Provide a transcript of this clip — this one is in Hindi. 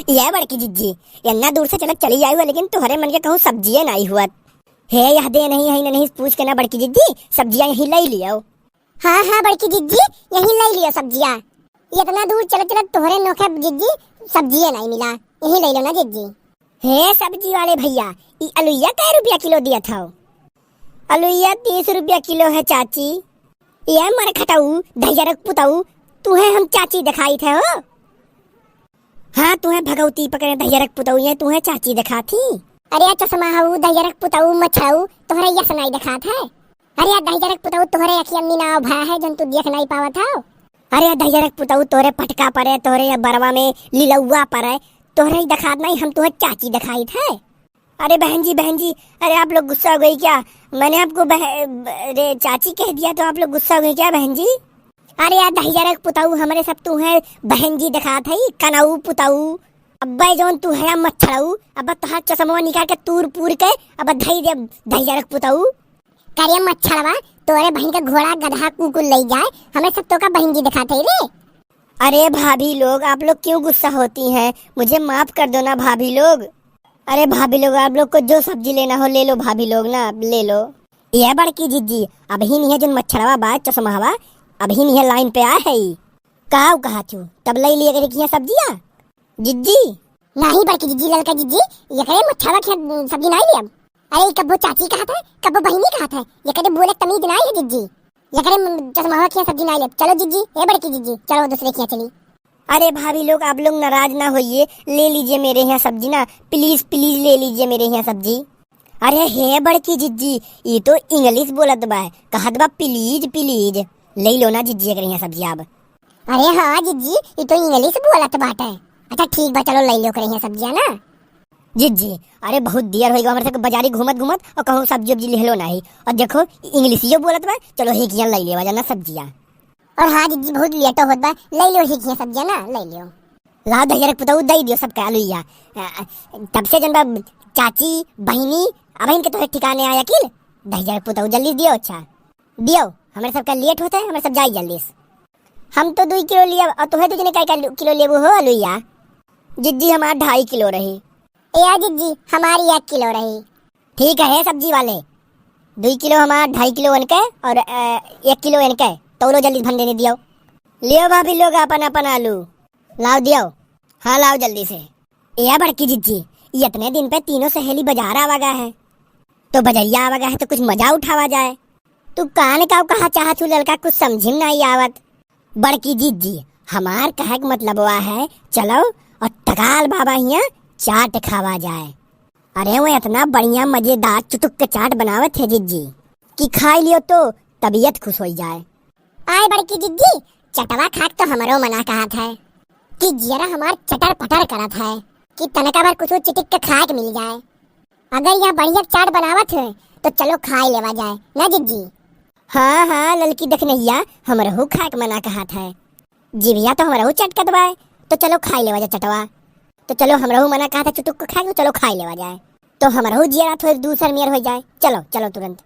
यह बड़की जिज्जी इतना दूर से चलक चली आई हुआ, लेकिन तुम्हारे मन के कहूँ सब्जियां नहीं हुआ है। यह दे नहीं है नहीं पूछ के ना बड़की जिज्जी, सब्जियां यही ले लियो। हाँ हाँ बड़की जिज्जी, यही ले लियो सब्जियां। इतना दूर चलत चलत तोहरे नोखे जिज्जी सब्जियां नहीं मिला, यही ले लो ना जिज्जी। हे सब्जी वाले भैया, ये अलुइया कै रुपया किलो दिया था? अलुइया 30 रुपया किलो है चाची। ये मर खटाऊ धैर्य पुताऊ, तुम्हें हम चाची दिखाई थे हो। हाँ तुम्हें भगवती पकड़े धैर्य पुताऊ, ये तुम्हें चाची दिखा थी। अरे चश्मा हऊ धैर्य पुताऊ मछाऊ तोहरे यस नहीं दिखा था। अरे धैर्य पुताऊ तोहरे अखियन ना भा है जन तू देख नहीं पावा था। अरे धैर्य पुताऊ तोहरे पटका पड़े, तोहरे बरवा में लिलौआ पड़े, तोहरे दिखा नहीं, हम तुम्हें चाची दिखाई थे। अरे बहन जी, अरे आप लोग गुस्सा हो गई क्या? मैंने आपको अरे चाची कह दिया तो आप लोग गुस्सा हो गई क्या बहन जी? अरे यार धैर्य पुताऊ हमारे सब तू है बहन जी दिखा थी, कनाऊ पुताऊ। अब्बा जोन तू है मच्छड़ाऊ, अब तोहार चश्मा निकाल के तूर पूर के अब धैर्य पुताऊ। करे मच्छड़वा तोरे बहन का घोड़ा गधा कुकुर ले जाए, हमें सब तो का बहन जी दिखाते रे। अरे भाभी लोग आप लोग क्यों गुस्सा होती हैं? मुझे माफ कर दो ना भाभी लोग। अरे भाभी लोग आप लोग को जो सब्जी लेना हो ले लो भाभी लोग ना, ले लो। यह बड़की जिज्जी अभी नहीं है जो मच्छरवा बात चश्मा हवा, अभी नहीं है लाइन पे आ है। कहा छू तब ले लिए रखी सब्जियां जिज्जी। नहीं बड़की जिज्जी ललका जिज्जी, ये करे मच्छरवा सब्जी नहीं लिया। अरे कब्बो चाची कहा था, कब्बो बहिनी कहा था, ये करे बोले तमीज नहीं है जिज्जी। ये करे चश्मा की सब्जी नहीं ले। चलो जिज्जी, ये बड़की जिज्जी चलो दूसरे की चली। अरे भाभी लोग आप लोग नाराज ना होइए, ले लीजिए मेरे यहाँ सब्जी ना, प्लीज प्लीज ले लीजिए मेरे यहाँ सब्जी। अरे हे बड़की जिज्जी ये तो इंग्लिश बोलत बा, कहत बा प्लीज प्लीज, ले लो ना जिज्जी अगर यहाँ सब्जी अब। अरे हाँ जिज्जी ये तो इंग्लिश बोलत बाटे। अच्छा ठीक बा चलो ले लो करे यहाँ सब्जियां ना जिज्जी। अरे बहुत देर होएगा हमारे से बाजारी घूमत घूमत और कहूँ सब्जी वब्जी ले लो नहीं, और देखो इंग्लिश बोलत बा, चलो एक यहाँ ले लेवा जाना सब्जियाँ। और हाँ जिज्जी बहुत लेट होत बा, ले लो ही सब्जियां ना, ले लो। ला धैर्य पुताऊ दे दियो सबका अलुइया। तब से जनबा चाची बहिनी अब इनके तो ठिकाने आया किल धैर्य पुताऊ जल्दी दियो। अच्छा दियो, हमारे सबका लेट होता है, हमारे सब जाई जल्दी। हम तो 2 किलो लिया और तुम्हें तुझने क्या किलो लेबू हो अलुइया? जिज्जी हमारा 2.5 किलो रही। या जिज्जी हमारी 1 किलो रही। ठीक है सब्जी वाले 2 किलो हमारा 2.5 किलो इनके और 1 किलो इनके, तो लो जल्दी भंडे ने दियो। लियो भाभी लोग अपन अपन आलू लाओ दियो। हाँ लाओ जल्दी से। या बड़की जिज्जी इतने दिन पे तीनों सहेली बाजार आवागा है, तो बजरिया आवागा है तो कुछ मजा उठावा जाए। तू कान का कहा चाहत लड़का, कुछ समझिम नहीं आवत। बड़की जिज्जी हमार कहे का मतलब हुआ है चलो और टकाल बाबा यहाँ चाट खावा जाए। अरे वो इतना बढ़िया मजेदार चुटुक के चाट बनावत है जिज्जी कि खाई लियो तो तबीयत खुश हो जाए। आए बड़की जिज्जी चटवा खाक तो हमारो मना कहा था कि जरा हमार चटर पटर करत है कि तनका भर कुछ चिटिक के खाक मिल जाए। अगर यह बढ़िया चाट बनावत है तो चलो खाई लेवा जाए ना जिज्जी। हाँ हाँ ललकी देखनैया हमरहू खाक मना कहा था, जिभिया तो हमरहू चटकत बा, तो चलो खाई लेवा जाए चटवा। तो चलो हमरहू मना कहा था चुटुक को खाए, तो चलो खाई लेवा जाए, तो हमरहू जिया थोड़ी दूसर मेर हो जाए। चलो चलो तुरंत।